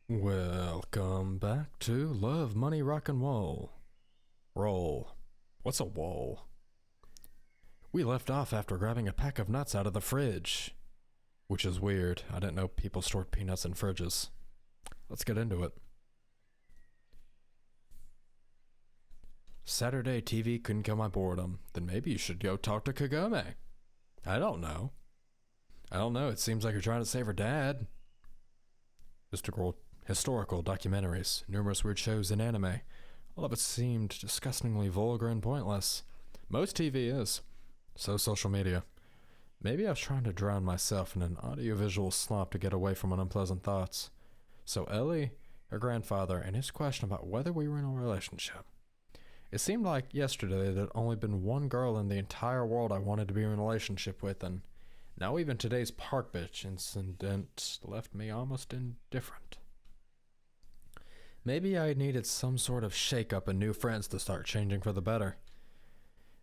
Welcome back to Love, Money, Rock and Roll. Roll. What's a woll? We left off after grabbing a pack of nuts out of the fridge. Which is weird. I didn't know people stored peanuts in fridges. Let's get into it. Saturday TV couldn't kill my boredom. Then maybe you should go talk to Kagome. I don't know. It seems like you're trying to save her dad. Historical documentaries, numerous weird shows, and anime. All of it seemed disgustingly vulgar and pointless. Most TV is. So social media. Maybe I was trying to drown myself in an audiovisual slump to get away from unpleasant thoughts. So Ellie, her grandfather, and his question about whether we were in a relationship. It seemed like yesterday there'd only been one girl in the entire world I wanted to be in a relationship with, and now even today's park bitch incident left me almost indifferent. Maybe I needed some sort of shake-up and new friends to start changing for the better.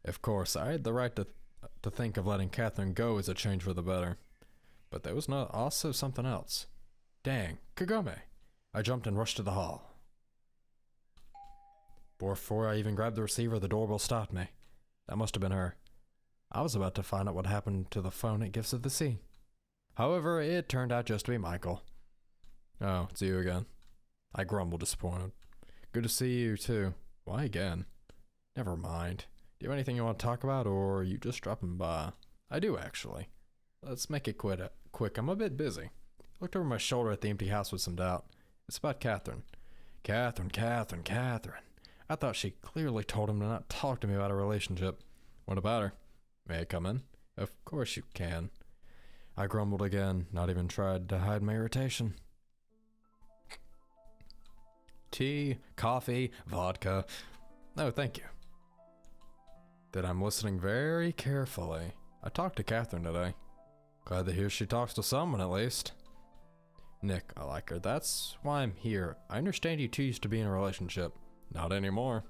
Of course, I had the right to think of letting Catherine go as a change for the better. But there was also something else. Dang, Kagome! I jumped and rushed to the hall. Before I even grabbed the receiver, the doorbell stopped me. That must have been her. I was about to find out what happened to the phone at Gifts of the Sea. However, it turned out just to be Michael. Oh, it's you again. I grumbled, disappointed. Good to see you, too. Why again? Never mind. Do you have anything you want to talk about, or are you just dropping by? I do, actually. Let's make it quick. I'm a bit busy. Looked over my shoulder at the empty house with some doubt. It's about Catherine. Catherine. I thought she clearly told him to not talk to me about a relationship. What about her? May I come in? Of course you can. I grumbled again, not even tried to hide my irritation. Tea, coffee, vodka. No, thank you. Then I'm listening very carefully. I talked to Catherine today. Glad to hear she talks to someone at least. Nick, I like her. That's why I'm here. I understand you two used to be in a relationship. Not anymore.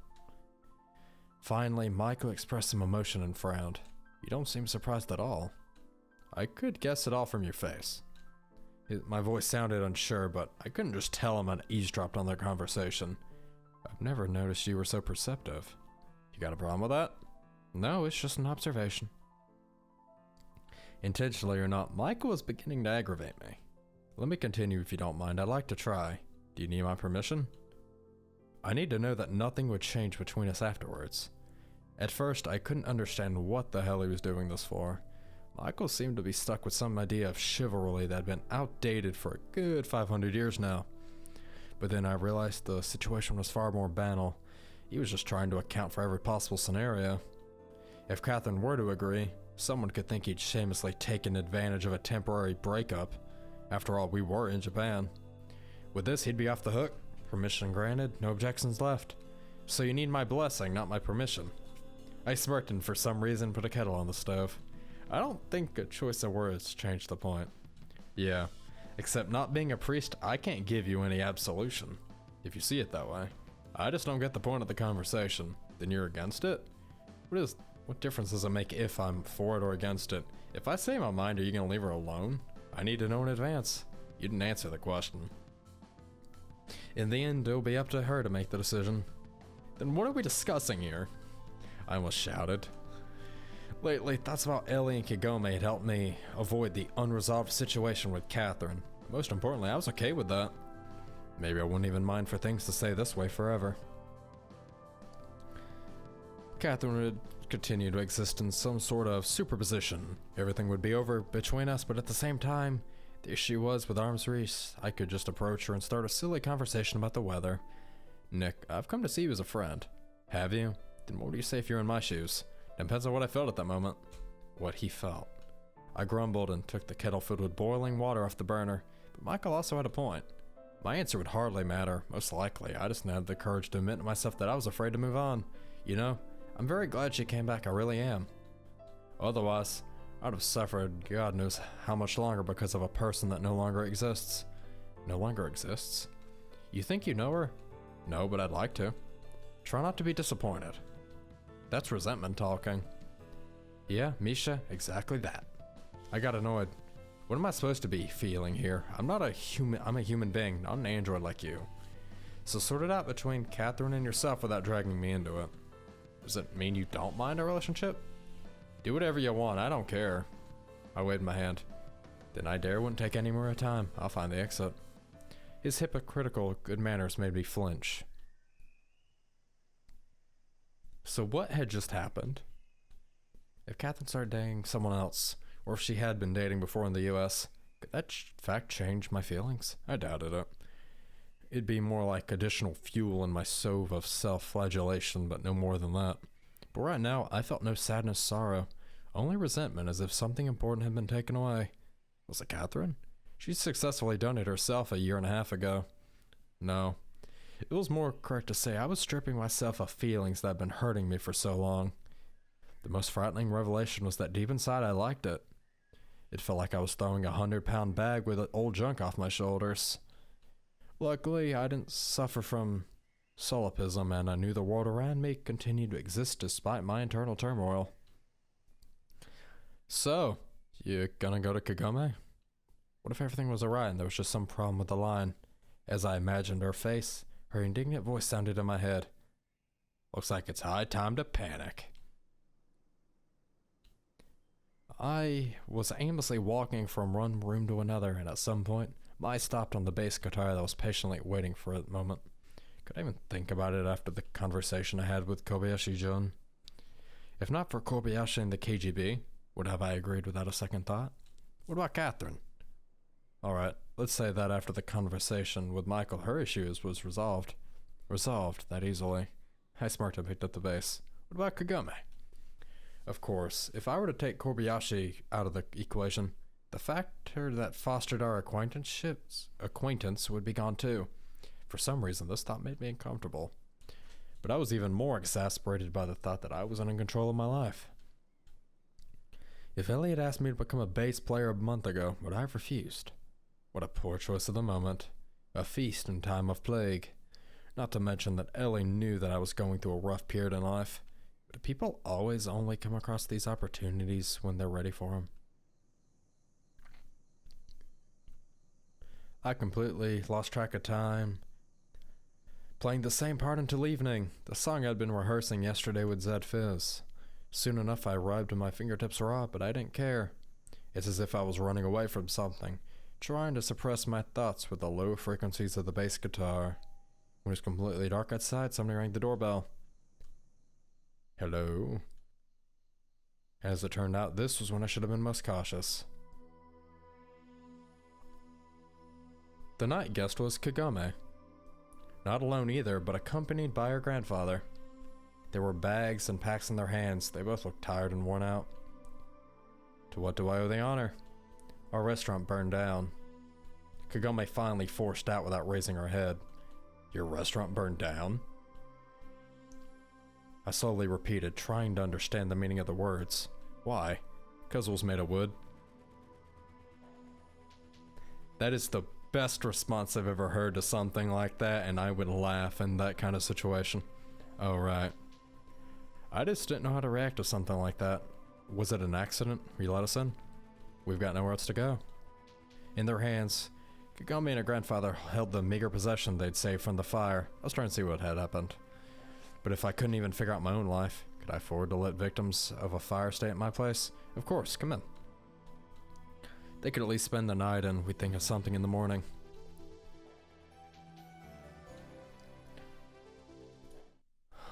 Finally, Michael expressed some emotion and frowned. You don't seem surprised at all. I could guess it all from your face. My voice sounded unsure, but I couldn't just tell him I'd eavesdropped on their conversation. I've never noticed you were so perceptive. You got a problem with that? No, it's just an observation. Intentionally or not, Michael was beginning to aggravate me. Let me continue if you don't mind. I'd like to try. Do you need my permission? I need to know that nothing would change between us afterwards. At first, I couldn't understand what the hell he was doing this for. Michael seemed to be stuck with some idea of chivalry that had been outdated for a good 500 years now. But then I realized the situation was far more banal. He was just trying to account for every possible scenario. If Catherine were to agree, someone could think he'd shamelessly taken advantage of a temporary breakup. After all, we were in Japan. With this, he'd be off the hook. Permission granted, no objections left. So you need my blessing, not my permission. I smirked and for some reason put a kettle on the stove. I don't think a choice of words changed the point. Yeah, except not being a priest, I can't give you any absolution. If you see it that way. I just don't get the point of the conversation. Then you're against it? What difference does it make if I'm for it or against it? If I say my mind, are you gonna leave her alone? I need to know in advance. You didn't answer the question. In the end, it'll be up to her to make the decision. Then what are we discussing here? I almost shouted. Lately, thoughts about Ellie and Kagome had helped me avoid the unresolved situation with Catherine. Most importantly, I was okay with that. Maybe I wouldn't even mind for things to stay this way forever. Catherine would continue to exist in some sort of superposition. Everything would be over between us, but at the same time, the issue was with arm's reach. I could just approach her and start a silly conversation about the weather. Nick, I've come to see you as a friend. Have you? Then what do you say if you're in my shoes? Depends on what I felt at that moment. What he felt. I grumbled and took the kettle filled with boiling water off the burner, but Michael also had a point. My answer would hardly matter, most likely. I just had the courage to admit to myself that I was afraid to move on. You know, I'm very glad she came back, I really am. Otherwise, I'd have suffered God knows how much longer because of a person that no longer exists. No longer exists? You think you know her? No, but I'd like to. Try not to be disappointed. That's resentment talking. Yeah, Misha, exactly that. I got annoyed. What am I supposed to be feeling here? I'm not a human, I'm a human being, not an android like you. So sort it out between Catherine and yourself without dragging me into it. Does it mean you don't mind a relationship? Do whatever you want, I don't care. I waved my hand. Then I dare wouldn't take any more time. I'll find the exit. His hypocritical good manners made me flinch. So what had just happened? If Catherine started dating someone else, or if she had been dating before in the US, could that fact change my feelings? I doubted it. It'd be more like additional fuel in my stove of self-flagellation, but no more than that. But right now, I felt no sadness, sorrow, only resentment, as if something important had been taken away. Was it Catherine? She'd successfully done it herself a year and a half ago. No. It was more correct to say I was stripping myself of feelings that had been hurting me for so long. The most frightening revelation was that deep inside I liked it. It felt like I was throwing a 100-pound bag with old junk off my shoulders. Luckily, I didn't suffer from solipsism, and I knew the world around me continued to exist despite my internal turmoil. So, you gonna go to Kagome? What if everything was alright and there was just some problem with the line? As I imagined her face, her indignant voice sounded in my head. Looks like it's high time to panic. I was aimlessly walking from one room to another, and at some point, my eye stopped on the bass guitar that was patiently waiting for a moment. Could I even think about it after the conversation I had with Kobayashi-jun? If not for Kobayashi and the KGB, would have I agreed without a second thought? What about Catherine? Alright, let's say that after the conversation with Michael, her issues was resolved. Resolved that easily. I smirked and picked up the bass. What about Kagome? Of course, if I were to take Kobayashi out of the equation, the factor that fostered our acquaintance would be gone too. For some reason, this thought made me uncomfortable. But I was even more exasperated by the thought that I wasn't in control of my life. If Ellie had asked me to become a bass player a month ago, would I have refused? What a poor choice of the moment. A feast in time of plague. Not to mention that Ellie knew that I was going through a rough period in life. But do people always only come across these opportunities when they're ready for them? I completely lost track of time. Playing the same part until evening, the song I'd been rehearsing yesterday with Zed Fizz. Soon enough I arrived and my fingertips were raw, but I didn't care. It's as if I was running away from something, trying to suppress my thoughts with the low frequencies of the bass guitar. When it was completely dark outside, somebody rang the doorbell. Hello? As it turned out, this was when I should have been most cautious. The night guest was Kagome. Not alone either, but accompanied by her grandfather. There were bags and packs in their hands. They both looked tired and worn out. To what do I owe the honor? Our restaurant burned down. Kagome finally forced out without raising her head. Your restaurant burned down? I slowly repeated, trying to understand the meaning of the words. Why? Because it was made of wood. That is the best response I've ever heard to something like that, and I would laugh in that kind of situation. Oh, right. I just didn't know how to react to something like that. Was it an accident? You let us in? We've got nowhere else to go. In their hands, Kagome and her grandfather held the meager possession they'd saved from the fire. I was trying to see what had happened. But if I couldn't even figure out my own life, could I afford to let victims of a fire stay at my place? Of course, come in. They could at least spend the night and we'd think of something in the morning.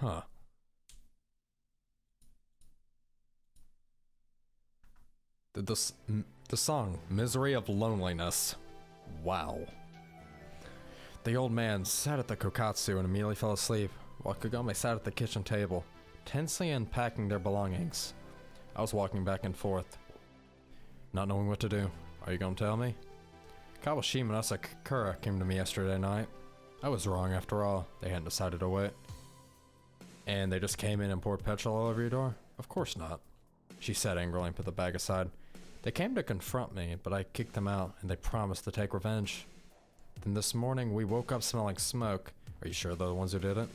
Huh. The song, Misery of Loneliness. Wow. The old man sat at the kokatsu and immediately fell asleep, while Kagome sat at the kitchen table, tensely unpacking their belongings. I was walking back and forth, not knowing what to do. Are you gonna tell me? Kawashima and Asakura came to me yesterday night. I was wrong after all. They hadn't decided to wait. And they just came in and poured petrol all over your door? Of course not, she said angrily and put the bag aside. They came to confront me, but I kicked them out and they promised to take revenge. Then this morning we woke up smelling smoke. Are you sure they're the ones who did it?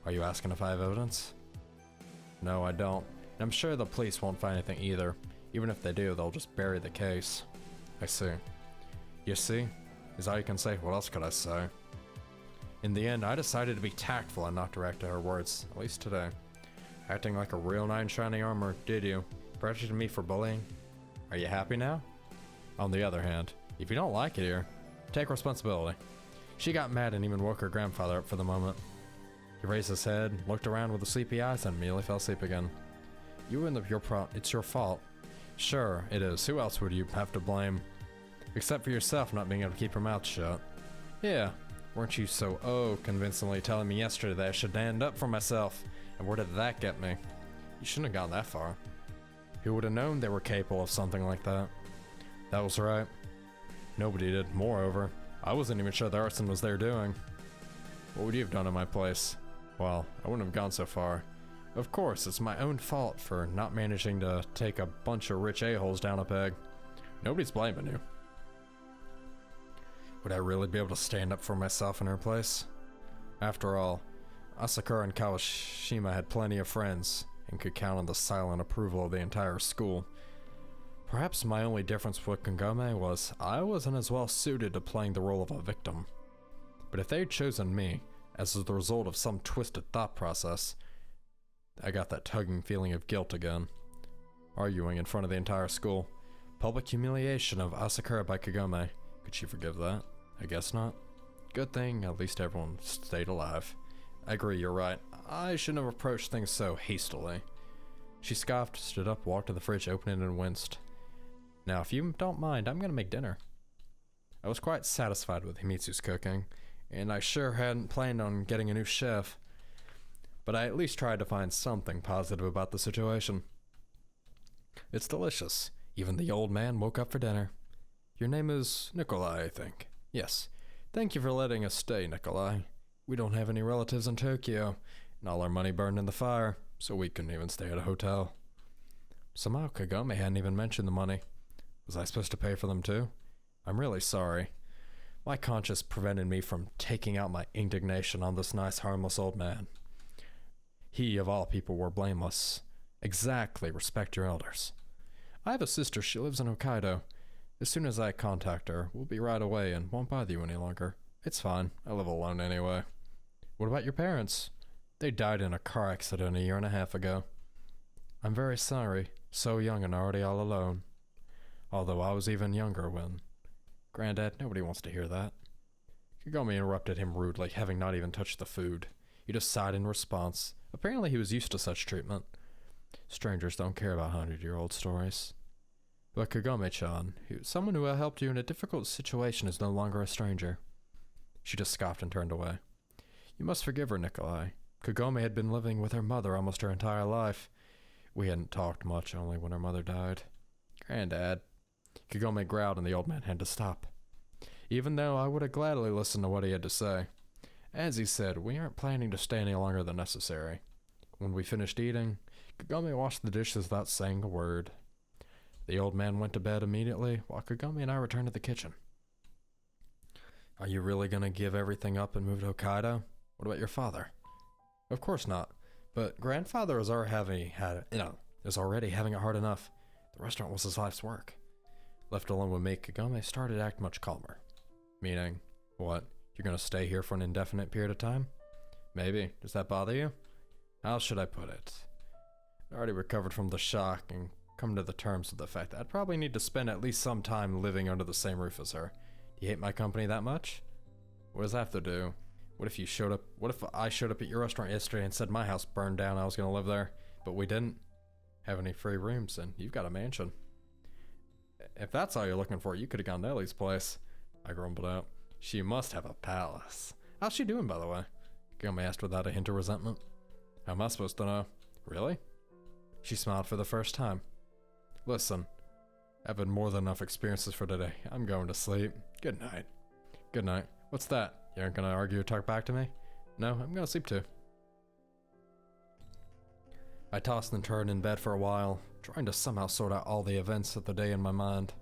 Are you asking if I have evidence? No, I don't. And I'm sure the police won't find anything either. Even if they do, they'll just bury the case. I see. You see? Is all you can say. What else could I say? In the end, I decided to be tactful and not direct to her words, at least today. Acting like a real knight in shining armor, did you? Pressured me for bullying? Are you happy now? On the other hand, if you don't like it here, take responsibility. She got mad and even woke her grandfather up for the moment. He raised his head, looked around with the sleepy eyes, and immediately fell asleep again. It's your fault. Sure, it is. Who else would you have to blame? Except for yourself not being able to keep your mouth shut. Yeah, weren't you so convincingly telling me yesterday that I should stand up for myself? And where did that get me? You shouldn't have gone that far. Who would have known they were capable of something like that? That was right. Nobody did. Moreover, I wasn't even sure the arson was there doing. What would you have done in my place? Well, I wouldn't have gone so far. Of course, it's my own fault for not managing to take a bunch of rich a-holes down a peg. Nobody's blaming you. Would I really be able to stand up for myself in her place? After all, Asakura and Kawashima had plenty of friends and could count on the silent approval of the entire school. Perhaps my only difference with Kagome was I wasn't as well suited to playing the role of a victim. But if they had chosen me, as the result of some twisted thought process, I got that tugging feeling of guilt again. Arguing in front of the entire school. Public humiliation of Asakura by Kagome. Could she forgive that? I guess not. Good thing, at least everyone stayed alive. I agree, you're right. I shouldn't have approached things so hastily. She scoffed, stood up, walked to the fridge, opened it, and winced. Now, if you don't mind, I'm gonna make dinner. I was quite satisfied with Himitsu's cooking, and I sure hadn't planned on getting a new chef. But I at least tried to find something positive about the situation. It's delicious. Even the old man woke up for dinner. Your name is Nikolai, I think. Yes. Thank you for letting us stay, Nikolai. We don't have any relatives in Tokyo, and all our money burned in the fire, so we couldn't even stay at a hotel. Somehow Kagome hadn't even mentioned the money. Was I supposed to pay for them too? I'm really sorry. My conscience prevented me from taking out my indignation on this nice, harmless old man. He, of all people, were blameless. Exactly, respect your elders. I have a sister, she lives in Hokkaido. As soon as I contact her, we'll be right away and won't bother you any longer. It's fine, I live alone anyway. What about your parents? They died in a car accident a year and a half ago. I'm very sorry, so young and already all alone. Although I was even younger when... Granddad, nobody wants to hear that. Kagome interrupted him rudely, having not even touched the food. He just sighed in response. Apparently he was used to such treatment. Strangers don't care about 100-year-old stories. But Kagome-chan, someone who helped you in a difficult situation, is no longer a stranger. She just scoffed and turned away. You must forgive her, Nikolai. Kagome had been living with her mother almost her entire life. We hadn't talked much, only when her mother died. Granddad. Kagome growled and the old man had to stop. Even though I would have gladly listened to what he had to say. As he said, we aren't planning to stay any longer than necessary. When we finished eating, Kagome washed the dishes without saying a word. The old man went to bed immediately, while Kagome and I returned to the kitchen. Are you really going to give everything up and move to Hokkaido? What about your father? Of course not, but grandfather is already having it hard enough. The restaurant was his life's work. Left alone with me, Kagome started to act much calmer. Meaning, what? You're going to stay here for an indefinite period of time? Maybe. Does that bother you? How should I put it? I already recovered from the shock and come to the terms with the fact that I'd probably need to spend at least some time living under the same roof as her. Do you hate my company that much? What does that have to do? What if I showed up at your restaurant yesterday and said my house burned down and I was going to live there, but we didn't have any free rooms and you've got a mansion? If that's all you're looking for, you could have gone to Ellie's place. I grumbled out. She must have a palace. How's she doing, by the way? Kagome asked without a hint of resentment. How am I supposed to know? Really? She smiled for the first time. Listen, I've had more than enough experiences for today. I'm going to sleep. Good night. Good night. What's that? You aren't going to argue or talk back to me? No, I'm going to sleep too. I tossed and turned in bed for a while, trying to somehow sort out all the events of the day in my mind.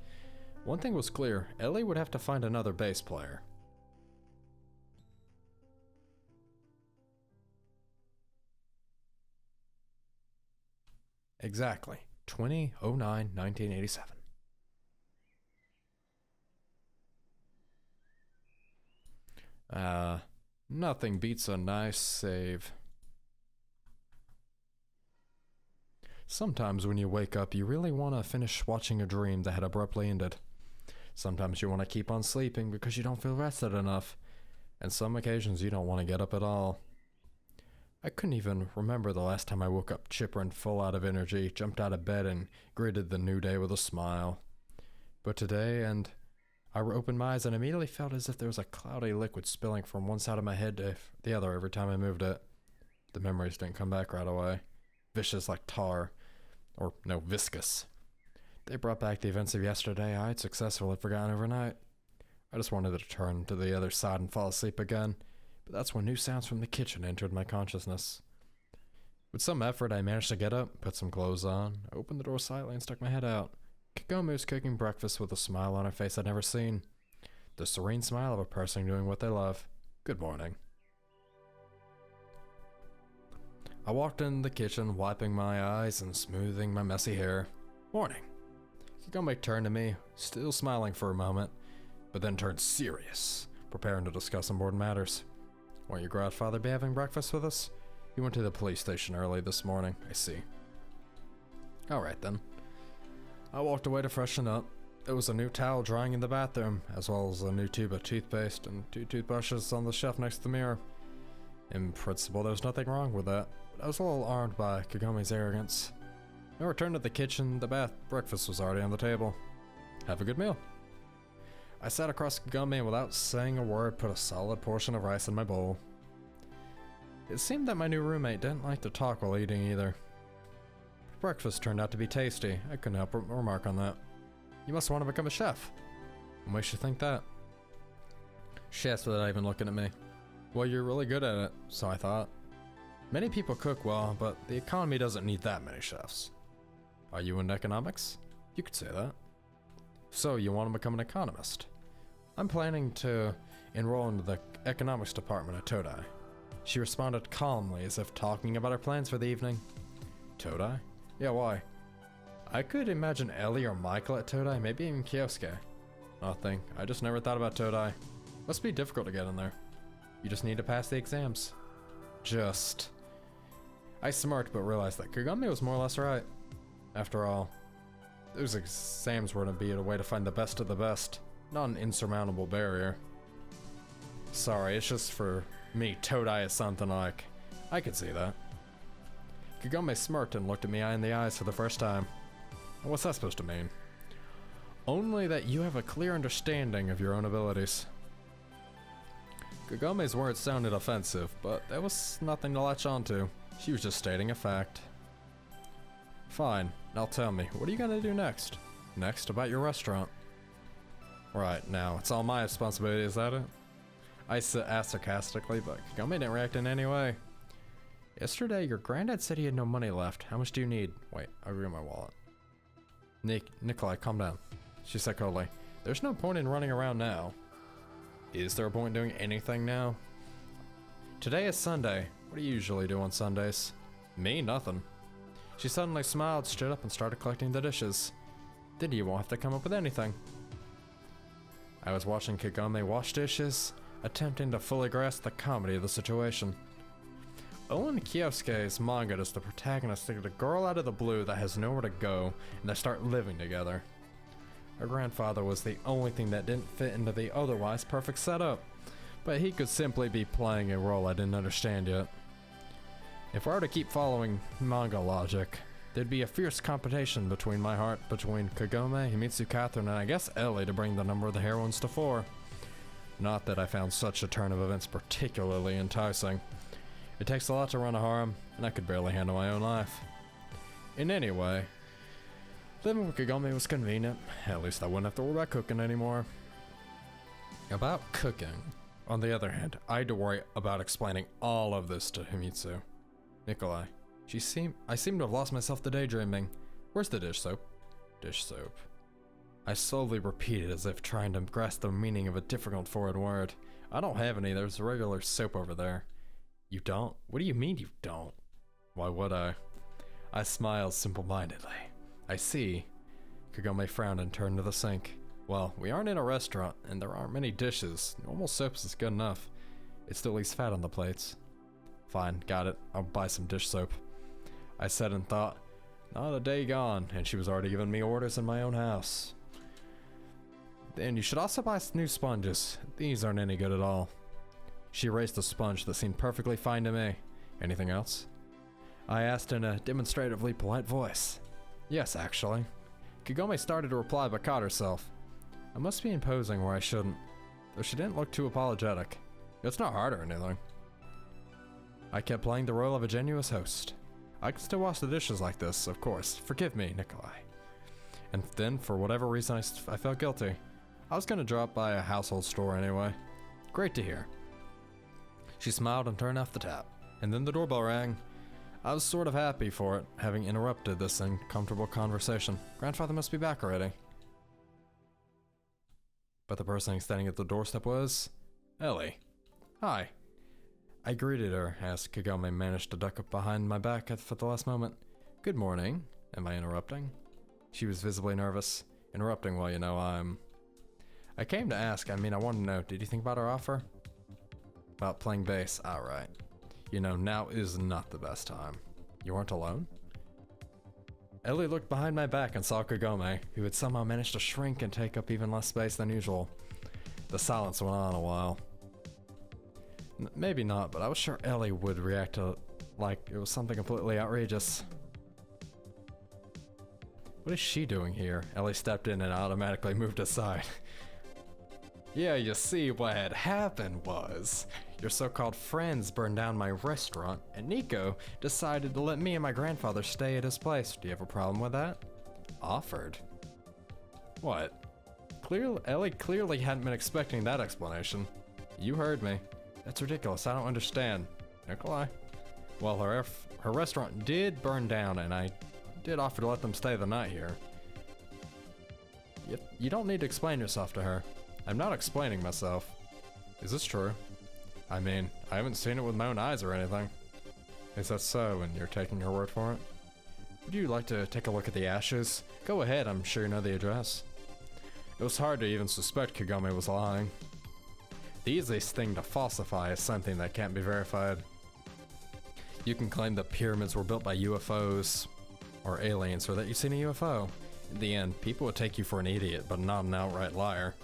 One thing was clear, Ellie would have to find another bass player. Exactly. 20/09/1987. Nothing beats a nice save. Sometimes when you wake up, you really want to finish watching a dream that had abruptly ended. Sometimes you want to keep on sleeping because you don't feel rested enough. And some occasions you don't want to get up at all. I couldn't even remember the last time I woke up chipper and full out of energy, jumped out of bed and greeted the new day with a smile. But today, and I opened my eyes and immediately felt as if there was a cloudy liquid spilling from one side of my head to the other every time I moved it. The memories didn't come back right away. Vicious like tar. Or, no, viscous. They brought back the events of yesterday I had successfully forgotten overnight. I just wanted to turn to the other side and fall asleep again, but that's when new sounds from the kitchen entered my consciousness. With some effort, I managed to get up, put some clothes on, opened the door slightly and stuck my head out. Kagome was cooking breakfast with a smile on her face I'd never seen. The serene smile of a person doing what they love. Good morning. I walked in the kitchen, wiping my eyes and smoothing my messy hair. Morning. Kagome turned to me, still smiling for a moment, but then turned serious, preparing to discuss important matters. Won't your grandfather be having breakfast with us? He went to the police station early this morning, I see. Alright then. I walked away to freshen up. There was a new towel drying in the bathroom, as well as a new tube of toothpaste and 2 toothbrushes on the shelf next to the mirror. In principle, there was nothing wrong with that, but I was a little alarmed by Kagome's arrogance. I returned to the kitchen. Breakfast was already on the table. Have a good meal. I sat across Kagome and without saying a word put a solid portion of rice in my bowl. It seemed that my new roommate didn't like to talk while eating either. Breakfast turned out to be tasty. I couldn't help but remark on that. You must want to become a chef. What makes you think that? She asked without even looking at me. Well, you're really good at it, so I thought. Many people cook well, but the economy doesn't need that many chefs. Are you in economics? You could say that. So, you want to become an economist? I'm planning to enroll into the economics department at Todai. She responded calmly, as if talking about her plans for the evening. Todai? Yeah, why? I could imagine Ellie or Michael at Todai, maybe even Kyosuke. Nothing. I just never thought about Todai. Must be difficult to get in there. You just need to pass the exams. I smirked but realized that Kagome was more or less right. After all, those exams were to be a way to find the best of the best, not an insurmountable barrier. Sorry, it's just for me, Todai is something like. I could see that. Kagome smirked and looked at me in the eyes for the first time. What's that supposed to mean? Only that you have a clear understanding of your own abilities. Kagome's words sounded offensive, but there was nothing to latch onto. She was just stating a fact. Fine, now tell me, what are you gonna do next? Next, about your restaurant. Right, now, it's all my responsibility, is that it? I asked sarcastically, but Kagome didn't react in any way. Yesterday, your granddad said he had no money left. How much do you need? Wait, I'll read my wallet. Nikolai, calm down. She said coldly. There's no point in running around now. Is there a point in doing anything now? Today is Sunday. What do you usually do on Sundays? Me? Nothing. She suddenly smiled, stood up, and started collecting the dishes. Then you won't have to come up with anything. I was watching Kagome wash dishes, attempting to fully grasp the comedy of the situation. Owen Kyosuke's manga is the protagonist to get a girl out of the blue that has nowhere to go, and they start living together. Her grandfather was the only thing that didn't fit into the otherwise perfect setup, but he could simply be playing a role I didn't understand yet. If I were to keep following manga logic, there'd be a fierce competition between Kagome, Himitsu Catherine, and I guess Ellie to bring the number of the heroines to 4. Not that I found such a turn of events particularly enticing. It takes a lot to run a harem, and I could barely handle my own life. In any way, living with Kagome was convenient. At least I wouldn't have to worry about cooking anymore. About cooking, on the other hand, I had to worry about explaining all of this to Himitsu. Nikolai, I seem to have lost myself to daydreaming. Where's the dish soap? Dish soap. I slowly repeated as if trying to grasp the meaning of a difficult foreign word. I don't have any, there's a regular soap over there. You don't? What do you mean you don't? Why would I? I smiled simple-mindedly. I see. Kagome frowned and turned to the sink. Well, we aren't in a restaurant, and there aren't many dishes. Normal soaps is good enough. It still leaves fat on the plates. Fine, got it. I'll buy some dish soap. I said and thought, not a day gone, and she was already giving me orders in my own house. And you should also buy new sponges. These aren't any good at all. She raised a sponge that seemed perfectly fine to me. Anything else? I asked in a demonstratively polite voice. Yes, actually. Kagome started to reply but caught herself. I must be imposing where I shouldn't, though she didn't look too apologetic. It's not hard or anything. I kept playing the role of a genuine host. I can still wash the dishes like this, of course. Forgive me, Nikolai. And then, for whatever reason, I felt guilty. I was gonna drop by a household store anyway. Great to hear. She smiled and turned off the tap, and then the doorbell rang. I was sort of happy for it, having interrupted this uncomfortable conversation. Grandfather must be back already. But the person standing at the doorstep was... Ellie. Hi. I greeted her as Kagome managed to duck up behind my back for the last moment. Good morning. Am I interrupting? She was visibly nervous. Interrupting, well, you know, I came to ask, I want to know, did you think about our offer? About playing bass? Alright. You know, now is not the best time. You weren't alone? Ellie looked behind my back and saw Kagome, who had somehow managed to shrink and take up even less space than usual. The silence went on a while. Maybe not, but I was sure Ellie would react to like it was something completely outrageous. What is she doing here? Ellie stepped in and automatically moved aside. Yeah, you see, what had happened was, your so-called friends burned down my restaurant, and Nico decided to let me and my grandfather stay at his place. Do you have a problem with that? Offered? What? Ellie clearly hadn't been expecting that explanation. You heard me. That's ridiculous, I don't understand. Nikolai? Well, her restaurant did burn down, and I did offer to let them stay the night here. You don't need to explain yourself to her. I'm not explaining myself. Is this true? I haven't seen it with my own eyes or anything. Is that so, and you're taking her word for it? Would you like to take a look at the ashes? Go ahead, I'm sure you know the address. It was hard to even suspect Kagome was lying. The easiest thing to falsify is something that can't be verified. You can claim that pyramids were built by UFOs, or aliens, or that you've seen a UFO. In the end, people would take you for an idiot, but not an outright liar.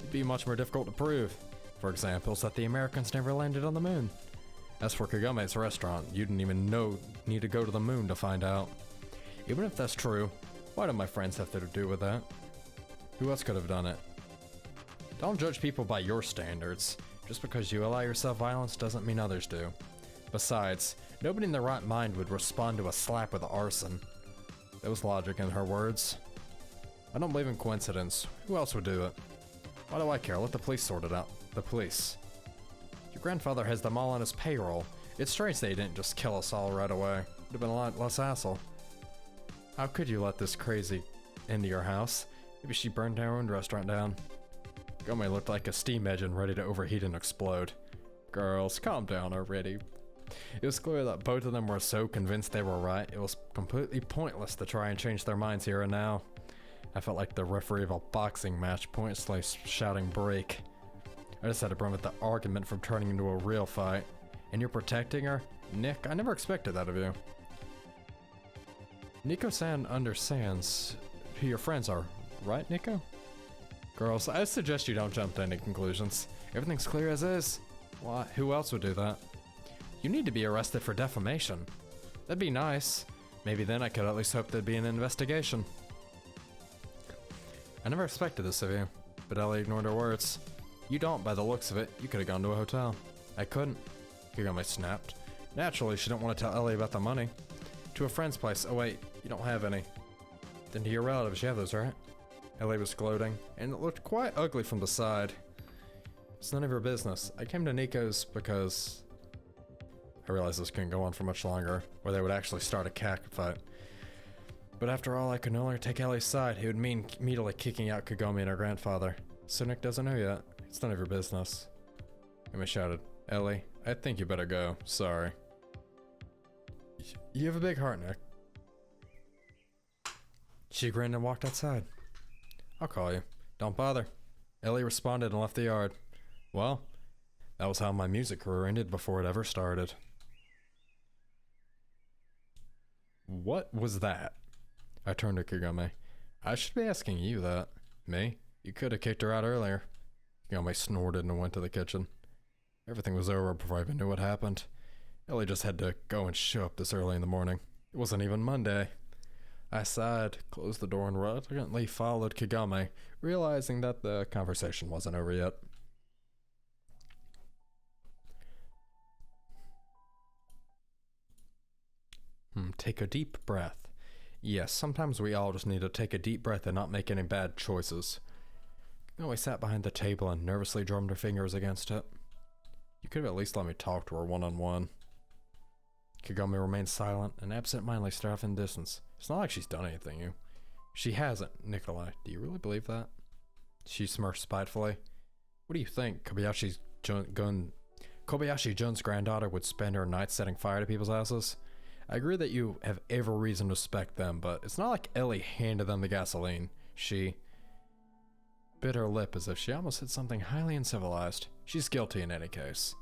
It'd be much more difficult to prove. For example, that the Americans never landed on the moon. As for Kagome's restaurant, you didn't even need to go to the moon to find out. Even if that's true, why do my friends have to do with that? Who else could have done it? Don't judge people by your standards. Just because you allow yourself violence doesn't mean others do. Besides, nobody in their right mind would respond to a slap with arson. There was logic in her words. I don't believe in coincidence. Who else would do it? Why do I care? Let the police sort it out. The police. Your grandfather has them all on his payroll. It's strange they didn't just kill us all right away. Would have been a lot less hassle. How could you let this crazy into your house? Maybe she burned our own restaurant down. Gome looked like a steam engine ready to overheat and explode. Girls, calm down already. It was clear that both of them were so convinced they were right, it was completely pointless to try and change their minds here and now. I felt like the referee of a boxing match, pointlessly shouting break. I just had to prevent the argument from turning into a real fight. And you're protecting her? Nick, I never expected that of you. Nico-san understands who your friends are, right, Nico? Girls, I suggest you don't jump to any conclusions. Everything's clear as is. Why? Who else would do that? You need to be arrested for defamation. That'd be nice. Maybe then I could at least hope there'd be an investigation. I never expected this of you, but Ellie ignored her words. You don't, by the looks of it. You could have gone to a hotel. I couldn't. Kagome snapped. Naturally, she didn't want to tell Ellie about the money. To a friend's place. Oh wait, you don't have any. Then to your relatives, you have those, right? Ellie was gloating, and it looked quite ugly from the side. It's none of your business. I came to Nico's because I realized this couldn't go on for much longer, or they would actually start a catfight. But after all, I could no longer take Ellie's side. It would mean immediately kicking out Kagome and her grandfather. So Nick doesn't know yet. It's none of your business. Kagome shouted, Ellie, I think you better go. Sorry. You have a big heart, Nick. She grinned and walked outside. I'll call you. Don't bother. Ellie responded and left the yard. Well, That was how my music career ended before it ever started. What was that? I turned to Kagome. I should be asking you that. Me? You could have kicked her out earlier. Kagome snorted and went to the kitchen. Everything was over before I even knew what happened. Ellie just had to go and show up this early in the morning. It wasn't even Monday. I sighed, closed the door, and reluctantly followed Kagome, realizing that the conversation wasn't over yet. Take a deep breath. Yes, sometimes we all just need to take a deep breath and not make any bad choices. Kagome sat behind the table and nervously drummed her fingers against it. You could have at least let me talk to her one-on-one. Kagome remained silent and absent-mindedly stared off in the distance. It's not like she's done anything, you. She hasn't, Nikolai. Do you really believe that? She smirched spitefully. What do you think? Kobayashi Jun's granddaughter would spend her nights setting fire to people's houses? I agree that you have every reason to respect them, but it's not like Ellie handed them the gasoline. She bit her lip as if she almost said something highly uncivilized. She's guilty in any case.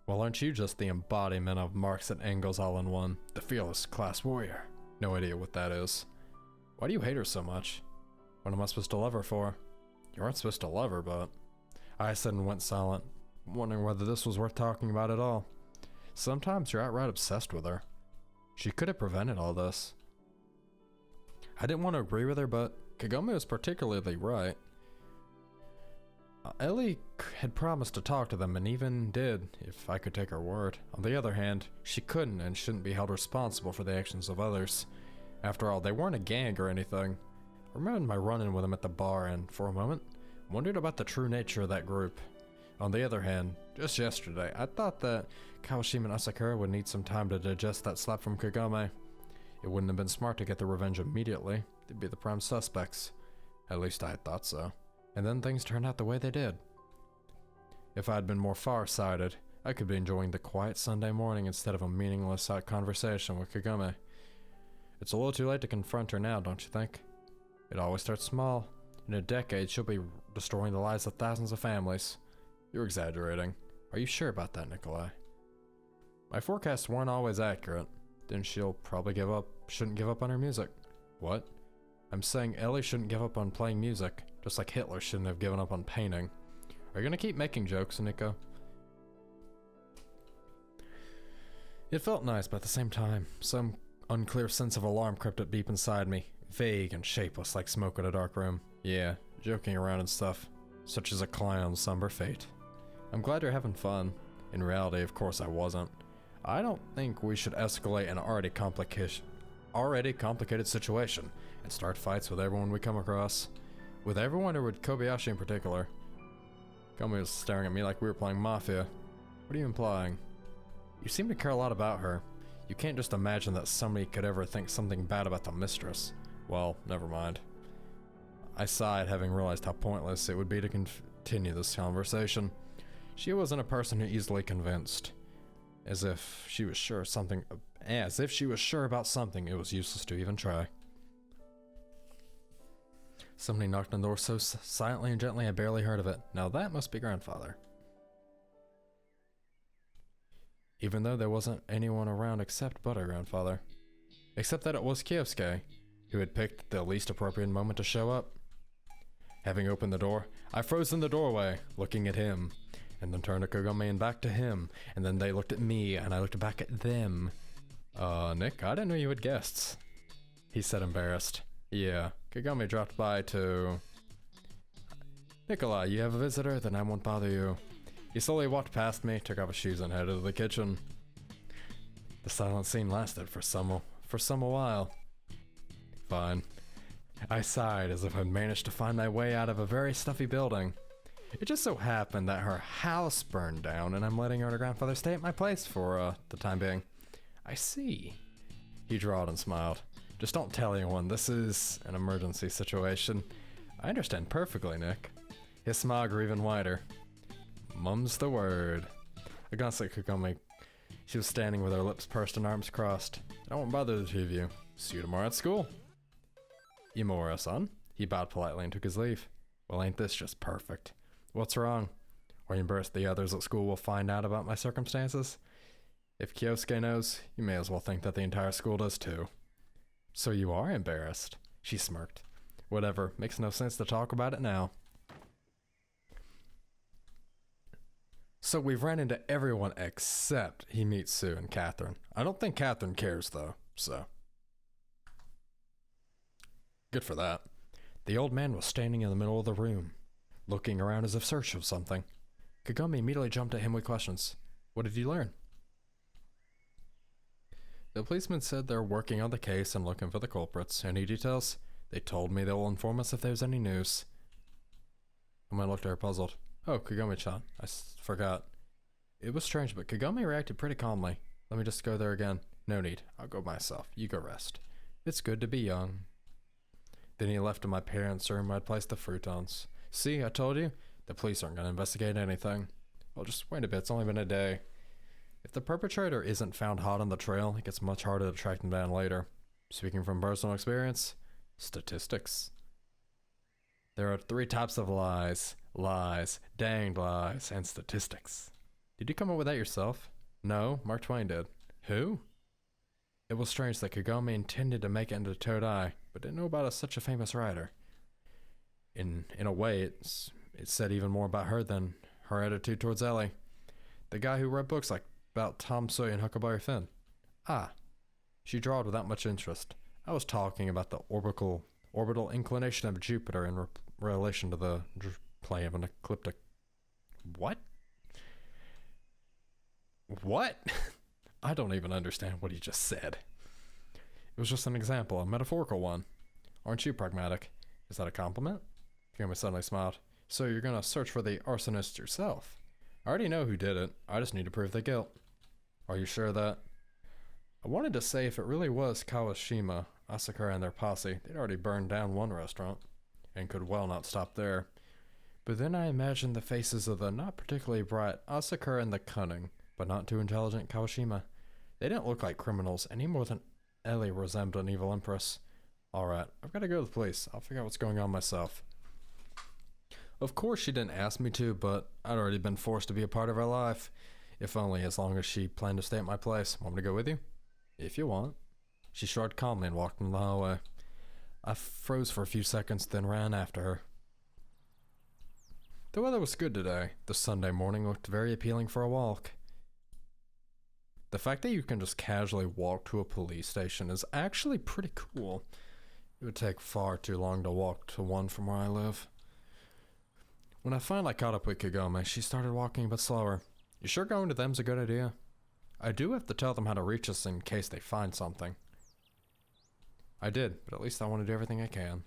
Well, aren't you just the embodiment of Marx and Engels all in one? The fearless class warrior. No idea what that is. Why do you hate her so much? What am I supposed to love her for? You aren't supposed to love her, but... I said and went silent, wondering whether this was worth talking about at all. Sometimes you're outright obsessed with her. She could have prevented all this. I didn't want to agree with her, but Kagome was particularly right. Ellie had promised to talk to them and even did, if I could take her word. On the other hand, she couldn't and shouldn't be held responsible for the actions of others. After all, they weren't a gang or anything. I remembered my run-in with them at the bar and, for a moment, wondered about the true nature of that group. On the other hand, just yesterday, I thought that Kawashima and Asakura would need some time to digest that slap from Kagome. It wouldn't have been smart to get their revenge immediately. They'd be the prime suspects. At least I had thought so. And then things turned out the way they did. If I had been more far-sighted, I could be enjoying the quiet Sunday morning instead of a meaningless conversation with Kagome. It's a little too late to confront her now, don't you think? It always starts small. In a decade, she'll be destroying the lives of thousands of families. You're exaggerating. Are you sure about that, Nikolai? My forecasts weren't always accurate. Then she'll probably shouldn't give up on her music. What? I'm saying Ellie shouldn't give up on playing music, just like Hitler shouldn't have given up on painting. Are you gonna keep making jokes, Nico? It felt nice, but at the same time, some unclear sense of alarm crept up deep inside me, vague and shapeless like smoke in a dark room. Yeah, joking around and stuff, such as a clown's somber fate. I'm glad you're having fun. In reality, of course I wasn't. I don't think we should escalate an already complicated situation and start fights with everyone we come across. With everyone or with Kobayashi in particular. Komi was staring at me like we were playing Mafia. What are you implying? You seem to care a lot about her. You can't just imagine that somebody could ever think something bad about the mistress. Well, never mind. I sighed, having realized how pointless it would be to continue this conversation. She wasn't a person who easily convinced. As if she was sure about something, it was useless to even try. Somebody knocked on the door so silently and gently I barely heard of it. Now that must be grandfather. Even though there wasn't anyone around except but our grandfather. Except that it was Kyosuke, who had picked the least appropriate moment to show up. Having opened the door, I froze in the doorway, looking at him, and then turned to Kagome and back to him, and then they looked at me, and I looked back at them. Nick, I didn't know you had guests, he said, embarrassed. Yeah, Kagome dropped by to... Nikolai, you have a visitor? Then I won't bother you. He slowly walked past me, took off his shoes, and headed to the kitchen. The silent scene lasted for some while. Fine. I sighed as if I'd managed to find my way out of a very stuffy building. It just so happened that her house burned down, and I'm letting her and her grandfather stay at my place for, the time being. I see. He drawled and smiled. Just don't tell anyone, this is an emergency situation. I understand perfectly, Nick. His smile grew even wider. Mum's the word. I glanced at Kagome. She was standing with her lips pursed and arms crossed. I won't bother the two of you. See you tomorrow at school. Imura-san. He bowed politely and took his leave. Well, ain't this just perfect? What's wrong? Are you embarrassed the others at school will find out about my circumstances? If Kyosuke knows, you may as well think that the entire school does too. So you are embarrassed? She smirked. Whatever, makes no sense to talk about it now. So we've ran into everyone except he meets Sue and Catherine. I don't think Catherine cares though, so. Good for that. The old man was standing in the middle of the room, looking around as if search of something. Kagome immediately jumped at him with questions. What did you learn? The policeman said they're working on the case and looking for the culprits. Any details? They told me they will inform us if there's any news. The man looked at her puzzled. Oh, Kagome-chan. I forgot. It was strange, but Kagome reacted pretty calmly. Let me just go there again. No need. I'll go myself. You go rest. It's good to be young. Then he left to my parents' room where I'd placed the futons. See, I told you? The police aren't going to investigate anything. Well, just wait a bit. It's only been a day. If the perpetrator isn't found hot on the trail, it gets much harder to track them down later. Speaking from personal experience, statistics. There are 3 types of lies. Lies, danged lies, and statistics. Did you come up with that yourself? No, Mark Twain did. Who? It was strange that Kagome intended to make it into Todai, but didn't know about such a famous writer. In a way, it said even more about her than her attitude towards Ellie. The guy who wrote books like about Tom Sawyer and Huckleberry Finn. Ah, she drawled without much interest. I was talking about the orbital inclination of Jupiter in relation to the plane of an ecliptic. What? What? I don't even understand what he just said. It was just an example, a metaphorical one. Aren't you pragmatic? Is that a compliment? Kagome suddenly smiled. So you're gonna search for the arsonist yourself? I already know who did it. I just need to prove the guilt. Are you sure of that? I wanted to say if it really was Kawashima, Asakura and their posse, they'd already burned down one restaurant, and could well not stop there. But then I imagined the faces of the not particularly bright Asakura and the cunning, but not too intelligent Kawashima. They didn't look like criminals any more than Ellie resembled an evil empress. Alright, I've got to go to the police. I'll figure out what's going on myself. Of course she didn't ask me to, but I'd already been forced to be a part of her life. If only as long as she planned to stay at my place. Want me to go with you? If you want. She shrugged calmly and walked in the hallway. I froze for a few seconds, then ran after her. The weather was good today. The Sunday morning looked very appealing for a walk. The fact that you can just casually walk to a police station is actually pretty cool. It would take far too long to walk to one from where I live. When I finally caught up with Kagome, she started walking a bit slower. You sure going to them's a good idea? I do have to tell them how to reach us in case they find something. I did, but at least I want to do everything I can.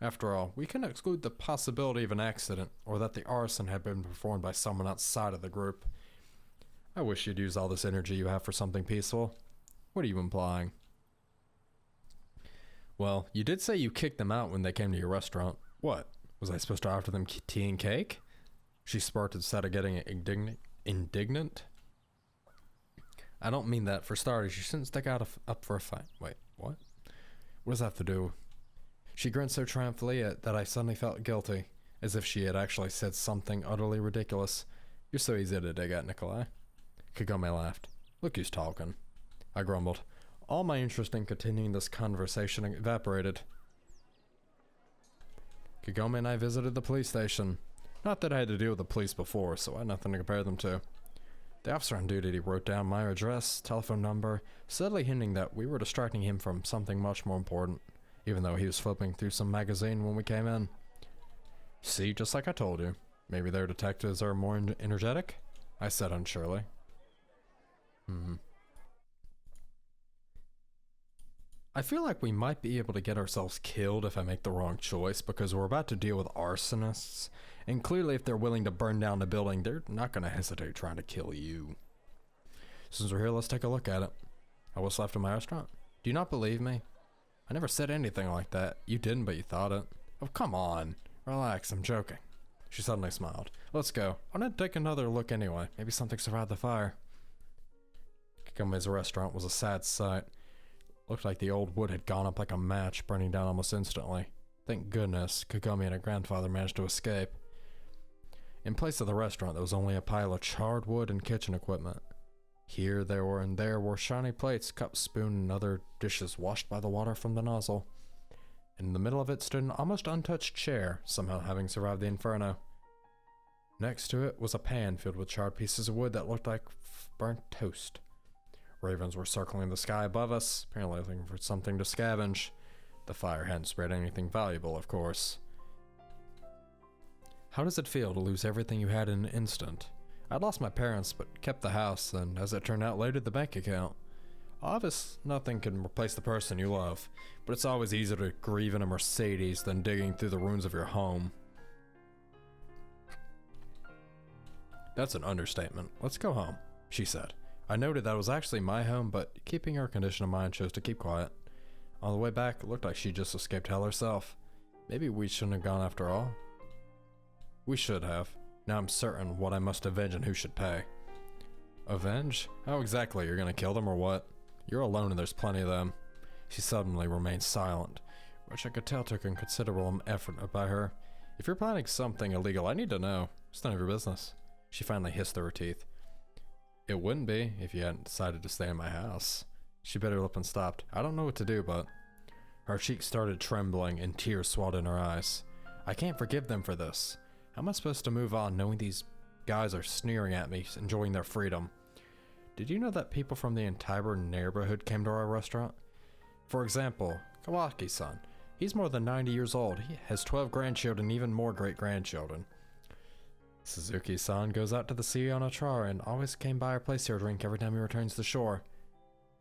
After all, we can exclude the possibility of an accident, or that the arson had been performed by someone outside of the group. I wish you'd use all this energy you have for something peaceful. What are you implying? Well, you did say you kicked them out when they came to your restaurant. What? Was I supposed to offer them tea and cake? She sparked instead of getting indignant. I don't mean that. For starters, you shouldn't stick out up for a fight. Wait, what? What does that have to do? She grinned so triumphantly that I suddenly felt guilty, as if she had actually said something utterly ridiculous. You're so easy to dig at, Nikolai. Kagome laughed. Look who's talking. I grumbled. All my interest in continuing this conversation evaporated. Kagome and I visited the police station. Not that I had to deal with the police before, so I had nothing to compare them to. The officer on duty wrote down my address, telephone number, subtly hinting that we were distracting him from something much more important, even though he was flipping through some magazine when we came in. See, just like I told you. Maybe their detectives are more energetic? I said unsurely. I feel like we might be able to get ourselves killed if I make the wrong choice, because we're about to deal with arsonists, and clearly if they're willing to burn down the building, they're not going to hesitate trying to kill you. Since we're here, let's take a look at it. What's left of my restaurant? Do you not believe me? I never said anything like that. You didn't, but you thought it. Oh, come on. Relax, I'm joking. She suddenly smiled. Let's go. I want to take another look anyway. Maybe something survived the fire. Kagome's restaurant was a sad sight. Looked like the old wood had gone up like a match, burning down almost instantly. Thank goodness, Kagome and her grandfather managed to escape. In place of the restaurant, there was only a pile of charred wood and kitchen equipment. Here, there were shiny plates, cups, spoon, and other dishes washed by the water from the nozzle. And in the middle of it stood an almost untouched chair, somehow having survived the inferno. Next to it was a pan filled with charred pieces of wood that looked like burnt toast. Ravens were circling the sky above us, apparently looking for something to scavenge. The fire hadn't spread anything valuable, of course. How does it feel to lose everything you had in an instant? I'd lost my parents, but kept the house, and as it turned out later, the bank account. Obviously, nothing can replace the person you love, but it's always easier to grieve in a Mercedes than digging through the ruins of your home. That's an understatement. Let's go home, she said. I noted that it was actually my home, but keeping her condition of mind, chose to keep quiet. On the way back, it looked like she just escaped hell herself. Maybe we shouldn't have gone after all. We should have. Now I'm certain what I must avenge and who should pay. Avenge? How exactly? You're gonna kill them or what? You're alone and there's plenty of them. She suddenly remained silent, which I could tell took a considerable effort by her. If you're planning something illegal, I need to know. It's none of your business. She finally hissed through her teeth. It wouldn't be if you hadn't decided to stay in my house. She bit her lip and stopped. I don't know what to do, but... Her cheeks started trembling and tears swelled in her eyes. I can't forgive them for this. How am I supposed to move on knowing these guys are sneering at me, enjoying their freedom? Did you know that people from the entire neighborhood came to our restaurant? For example, Kawaki-san. He's more than 90 years old. He has 12 grandchildren, even more great-grandchildren. Suzuki-san goes out to the sea on a trawler and always came by our place here to drink every time he returns to shore.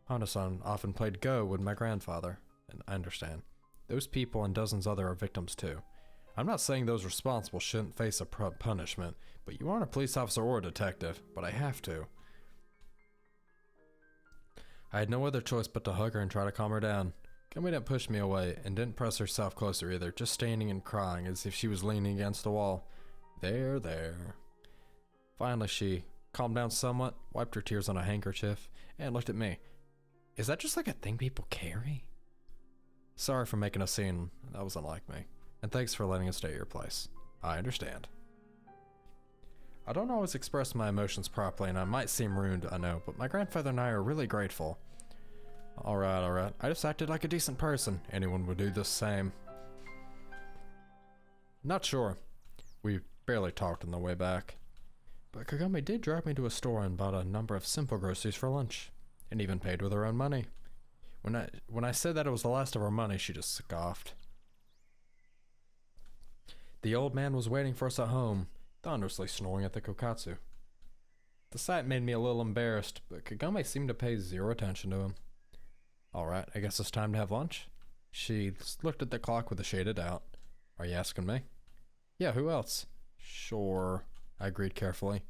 Honda-san often played Go with my grandfather, and I understand. Those people and dozens other are victims too. I'm not saying those responsible shouldn't face a punishment, but you aren't a police officer or a detective, but I have to. I had no other choice but to hug her and try to calm her down. Kami didn't push me away and didn't press herself closer either, just standing and crying as if she was leaning against the wall. There. Finally she calmed down somewhat, wiped her tears on a handkerchief, and looked at me. Is that just like a thing people carry? Sorry for making a scene, that was unlike me. And thanks for letting us stay at your place. I understand. I don't always express my emotions properly and I might seem rude, I know, but my grandfather and I are really grateful. Alright. I just acted like a decent person. Anyone would do the same. Not sure. We barely talked on the way back. But Kagami did drive me to a store and bought a number of simple groceries for lunch. And even paid with her own money. When I said that it was the last of our money, she just scoffed. The old man was waiting for us at home, thunderously snoring at the kokatsu. The sight made me a little embarrassed, but Kagami seemed to pay zero attention to him. Alright, I guess it's time to have lunch. She looked at the clock with a shade of doubt. Are you asking me? Yeah, who else? Sure, I agreed carefully.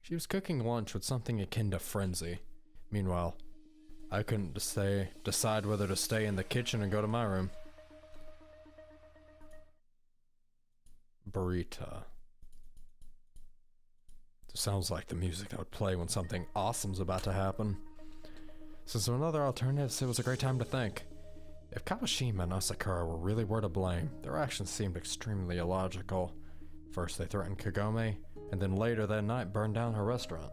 She was cooking lunch with something akin to frenzy. Meanwhile, I couldn't decide whether to stay in the kitchen and go to my room. Burrito. It sounds like the music that would play when something awesome's about to happen. Since there were other alternatives, it was a great time to think. If Kawashima and Asakura were to blame, their actions seemed extremely illogical. First they threatened Kagome, and then later that night burned down her restaurant.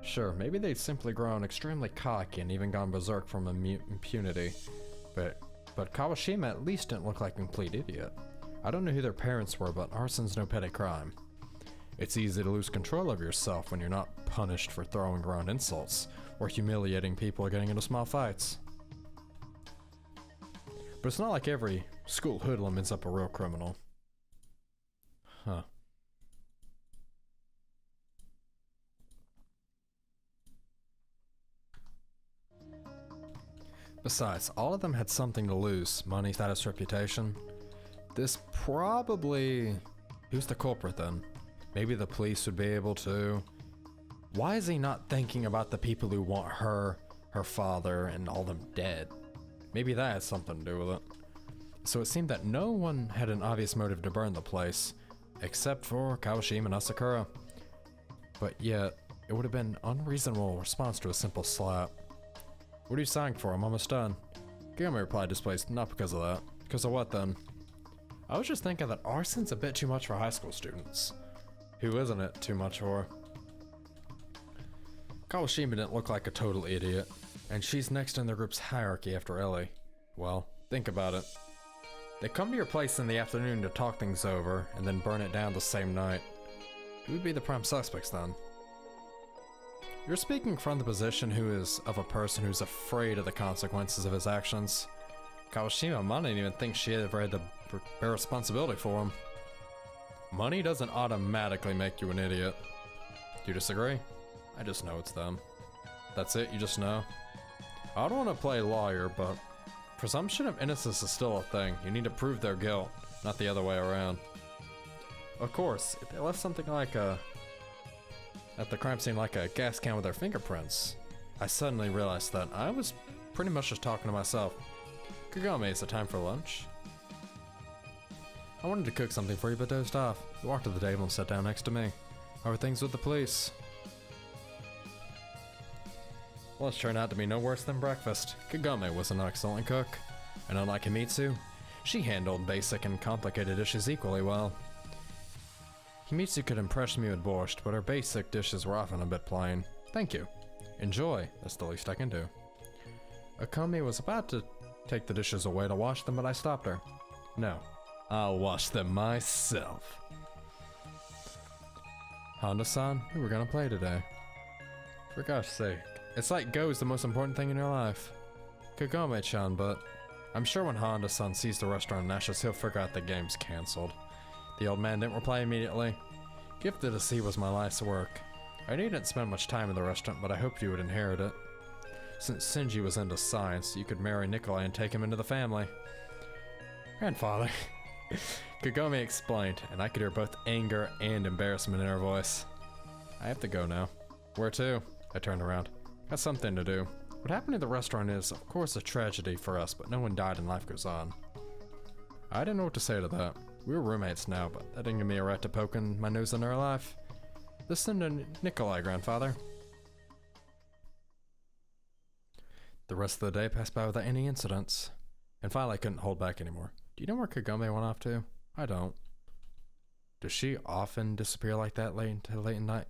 Sure, maybe they'd simply grown extremely cocky and even gone berserk from impunity, but Kawashima at least didn't look like a complete idiot. I don't know who their parents were, but arson's no petty crime. It's easy to lose control of yourself when you're not punished for throwing around insults, or humiliating people or getting into small fights. But it's not like every school hoodlum ends up a real criminal. Huh. Besides, all of them had something to lose. Money, status, reputation. This probably... Who's the culprit then? Maybe the police would be able to... Why is he not thinking about the people who want her, her father, and all them dead? Maybe that has something to do with it. So it seemed that no one had an obvious motive to burn the place, except for Kawashima and Asakura. But yet, it would have been an unreasonable response to a simple slap. What are you sighing for? I'm almost done. Kagami replied displaced, not because of that. Because of what then? I was just thinking that arson's a bit too much for high school students. Who isn't it too much for? Kawashima didn't look like a total idiot, and she's next in the group's hierarchy after Ellie. Well, think about it. They come to your place in the afternoon to talk things over, and then burn it down the same night. Who would be the prime suspects then? You're speaking from the position of a person who's afraid of the consequences of his actions. Kawashima might not even think she ever had to bear responsibility for him. Money doesn't automatically make you an idiot. Do you disagree? I just know it's them. That's it, you just know? I don't want to play lawyer, but presumption of innocence is still a thing. You need to prove their guilt, not the other way around. Of course, if they left something like at the crime scene like a gas can with their fingerprints, I suddenly realized that I was pretty much just talking to myself. Kagome, is it time for lunch? I wanted to cook something for you, but dozed off. You walked to the table and sat down next to me. How are things with the police? Well, it's turned out to be no worse than breakfast. Kagome was an excellent cook, and unlike Himitsu, she handled basic and complicated dishes equally well. Himitsu could impress me with borscht, but her basic dishes were often a bit plain. Thank you. Enjoy, that's the least I can do. Akame was about to take the dishes away to wash them, but I stopped her. No, I'll wash them myself. Honda-san, who we're gonna play today? For gosh sake. It's like Go is the most important thing in your life. Kagome-chan, but I'm sure when Honda-san sees the restaurant in Ashes, he'll figure out the game's cancelled. The old man didn't reply immediately. Gifted to see was my life's work. I didn't spend much time in the restaurant, but I hoped you would inherit it. Since Shinji was into science, you could marry Nikolai and take him into the family. Grandfather. Kagome explained, and I could hear both anger and embarrassment in her voice. I have to go now. Where to? I turned around. Got something to do. What happened at the restaurant is, of course, a tragedy for us, but no one died and life goes on. I didn't know what to say to that. We were roommates now, but that didn't give me a right to poking my nose in her life. Listen to Nikolai, grandfather. The rest of the day passed by without any incidents, and finally I couldn't hold back anymore. Do you know where Kagome went off to? I don't. Does she often disappear like that late at night?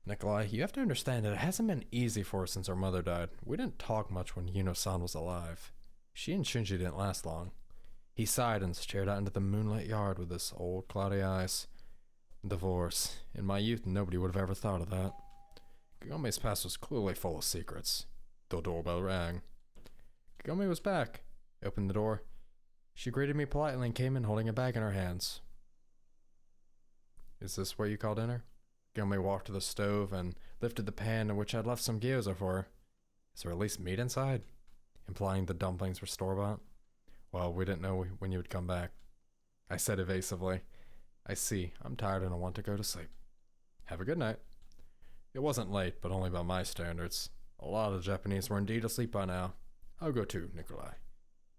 Nikolai, you have to understand that it hasn't been easy for her since her mother died. We didn't talk much when Yuno-san was alive. She and Shinji didn't last long. He sighed and stared out into the moonlit yard with his old cloudy eyes. Divorce. In my youth, nobody would have ever thought of that. Kagome's past was clearly full of secrets. The doorbell rang. Kagome was back. I opened the door. She greeted me politely and came in holding a bag in her hands. Is this where you call dinner? Kagome walked to the stove and lifted the pan in which I'd left some gyoza for her. Is there at least meat inside? Implying the dumplings were store-bought. Well, we didn't know when you would come back. I said evasively. I see. I'm tired and I want to go to sleep. Have a good night. It wasn't late, but only by my standards. A lot of Japanese were indeed asleep by now. I'll go too, Nikolai.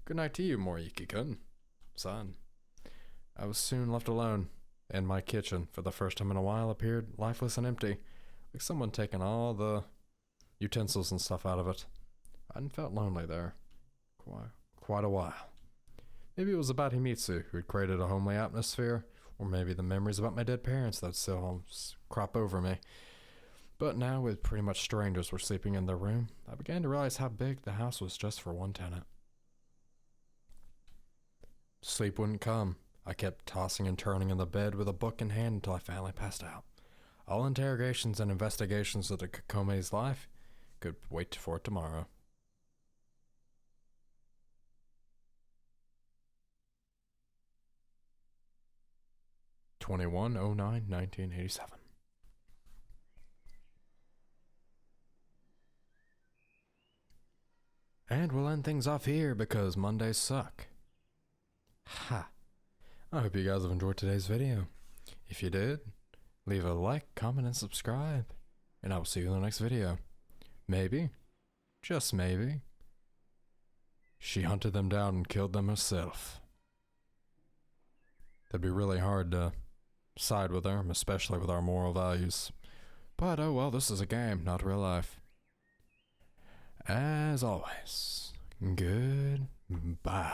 Good night to you, Moriyuki-kun. Son. I was soon left alone, and my kitchen, for the first time in a while, appeared lifeless and empty, like someone taken all the utensils and stuff out of it. I hadn't felt lonely there. Quite a while. Maybe it was about Himitsu, who had created a homely atmosphere, or maybe the memories about my dead parents that still crop over me. But now, with pretty much strangers were sleeping in their room, I began to realize how big the house was just for one tenant. Sleep wouldn't come. I kept tossing and turning in the bed with a book in hand until I finally passed out. All interrogations and investigations of the Kagome's life could wait for tomorrow. (21/09/1987). And we'll end things off here because Mondays suck. Ha! I hope you guys have enjoyed today's video. If you did, leave a like, comment, and subscribe. And I will see you in the next video. Maybe, just maybe, she hunted them down and killed them herself. That'd be really hard to side with her, especially with our moral values. But oh well, this is a game, not real life. As always, goodbye.